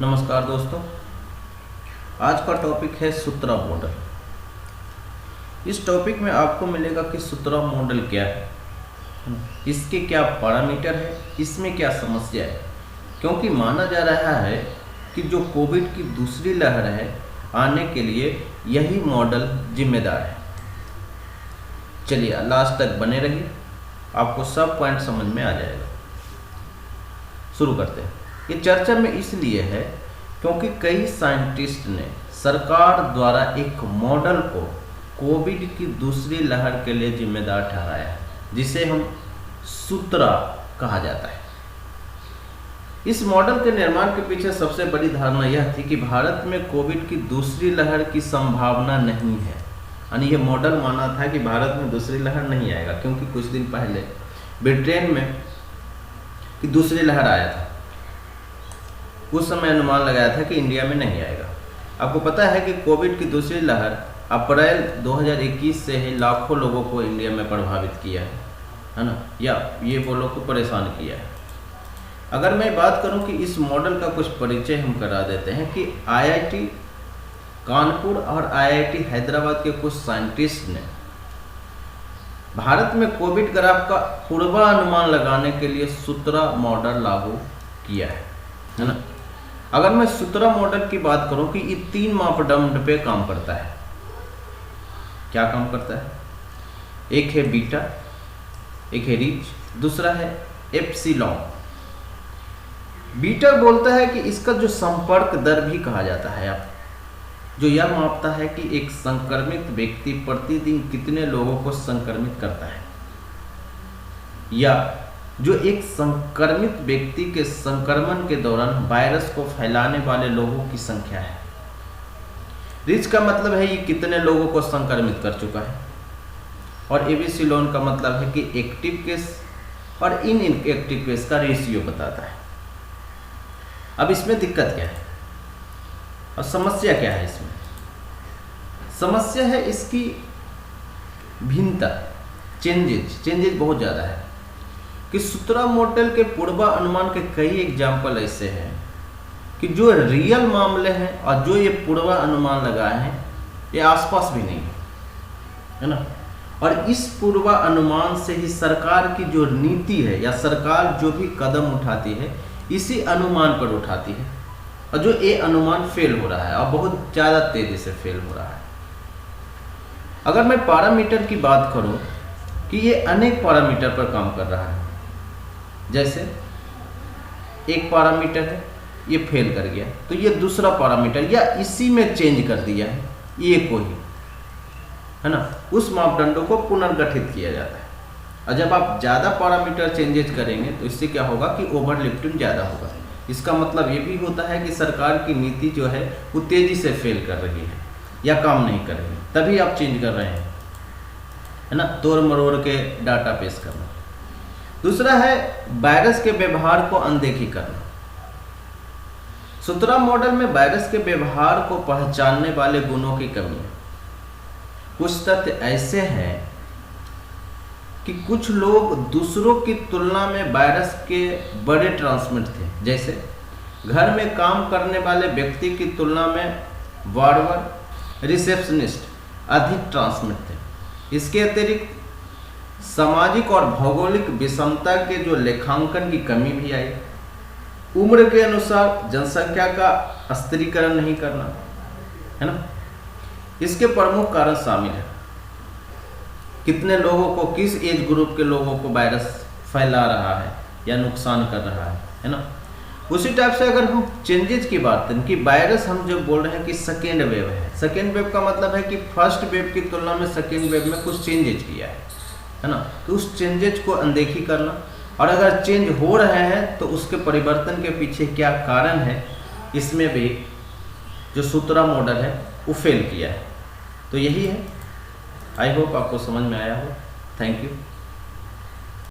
नमस्कार दोस्तों, आज का टॉपिक है सूत्रा मॉडल। इस टॉपिक में आपको मिलेगा कि सूत्रा मॉडल क्या है, इसके क्या पैरामीटर है, इसमें क्या समस्या है। क्योंकि माना जा रहा है कि जो कोविड की दूसरी लहर है आने के लिए यही मॉडल जिम्मेदार है। चलिए लास्ट तक बने रहिए, आपको सब पॉइंट समझ में आ जाएगा। शुरू करते हैं। ये चर्चा में इसलिए है क्योंकि कई साइंटिस्ट ने सरकार द्वारा एक मॉडल को कोविड की दूसरी लहर के लिए जिम्मेदार ठहराया है, जिसे हम सूत्रा कहा जाता है। इस मॉडल के निर्माण के पीछे सबसे बड़ी धारणा यह थी कि भारत में कोविड की दूसरी लहर की संभावना नहीं है। यानी ये मॉडल माना था कि भारत में दूसरी लहर नहीं आएगा, क्योंकि कुछ दिन पहले ब्रिटेन में की दूसरी लहर आया था। उस समय अनुमान लगाया था कि इंडिया में नहीं आएगा। आपको पता है कि कोविड की दूसरी लहर अप्रैल 2021 से ही लाखों लोगों को इंडिया में प्रभावित किया है ना, या ये वो लोग को परेशान किया है। अगर मैं बात करूं कि इस मॉडल का कुछ परिचय हम करा देते हैं कि आईआईटी कानपुर और आईआईटी हैदराबाद के कुछ साइंटिस्ट ने भारत में कोविड ग्राफ का पूर्वानुमान लगाने के लिए सूत्रा मॉडल लागू किया है ना। अगर मैं सूत्रा मॉडल की बात करूं कि ये 3 मापदंड पे काम करता है। क्या काम करता है? एक है बीटा, एक है रीच, दूसरा है एप्सिलॉन। बीटा बोलता है कि इसका जो संपर्क दर भी कहा जाता है, आप जो यह मापता है कि एक संक्रमित व्यक्ति प्रतिदिन कितने लोगों को संक्रमित करता है, या जो एक संक्रमित व्यक्ति के संक्रमण के दौरान वायरस को फैलाने वाले लोगों की संख्या है। रिच का मतलब है ये कितने लोगों को संक्रमित कर चुका है, और एप्सिलॉन का मतलब है कि एक्टिव केस और इनएक्टिव केस का रेशियो बताता है। अब इसमें दिक्कत क्या है और समस्या क्या है? इसमें समस्या है इसकी भिन्नता, चेंजेज बहुत ज़्यादा है। कि सूत्रा मॉडल के पूर्वानुमान के कई एग्जाम्पल ऐसे हैं कि जो रियल मामले हैं और जो ये पूर्वानुमान लगाए हैं ये आसपास भी नहीं है ना। और इस पूर्वानुमान से ही सरकार की जो नीति है या सरकार जो भी कदम उठाती है इसी अनुमान पर उठाती है, और जो ये अनुमान फेल हो रहा है और बहुत ज़्यादा तेज़ी से फेल हो रहा है। अगर मैं पैरामीटर की बात करूं कि ये अनेक पैरामीटर पर काम कर रहा है। जैसे एक पैरामीटर है, ये फेल कर गया, तो ये दूसरा पैरामीटर या इसी में चेंज कर दिया है ये को ही, है ना, उस मापदंडों को पुनर्गठित किया जाता है। और जब आप ज़्यादा पैरामीटर चेंजेस करेंगे तो इससे क्या होगा कि ओवरलिफ्टिंग ज़्यादा होगा। इसका मतलब ये भी होता है कि सरकार की नीति जो है वो तेज़ी से फेल कर रही है या काम नहीं कर रही है, तभी आप चेंज कर रहे हैं, है ना, तोड़ मरोड़ के डाटा पेश करना। दूसरा है वायरस के व्यवहार को अनदेखी करना। सूत्रा मॉडल में वायरस के व्यवहार को पहचानने वाले गुणों की कमी है। कुछ तथ्य ऐसे हैं कि कुछ लोग दूसरों की तुलना में वायरस के बड़े ट्रांसमिट थे। जैसे घर में काम करने वाले व्यक्ति की तुलना में वार्डर, रिसेप्शनिस्ट अधिक ट्रांसमिट थे। इसके अतिरिक्त सामाजिक और भौगोलिक विषमता के जो लेखांकन की कमी भी आई। उम्र के अनुसार जनसंख्या का स्थिरीकरण नहीं करना, है ना, इसके प्रमुख कारण शामिल है। कितने लोगों को, किस एज ग्रुप के लोगों को वायरस फैला रहा है या नुकसान कर रहा है ना। उसी टाइप से अगर हम चेंजेज की बात करें कि वायरस हम जो बोल रहे हैं कि सेकेंड वेव है, सेकेंड वेव का मतलब है कि फर्स्ट वेव की तुलना में सेकेंड वेव में कुछ चेंजेज किया है ना, तो उस चेंजेज को अनदेखी करना, और अगर चेंज हो रहे हैं तो उसके परिवर्तन के पीछे क्या कारण है, इसमें भी जो सूत्रा मॉडल है वो फेल किया है। तो यही है। आई होप आपको समझ में आया हो। Thank you.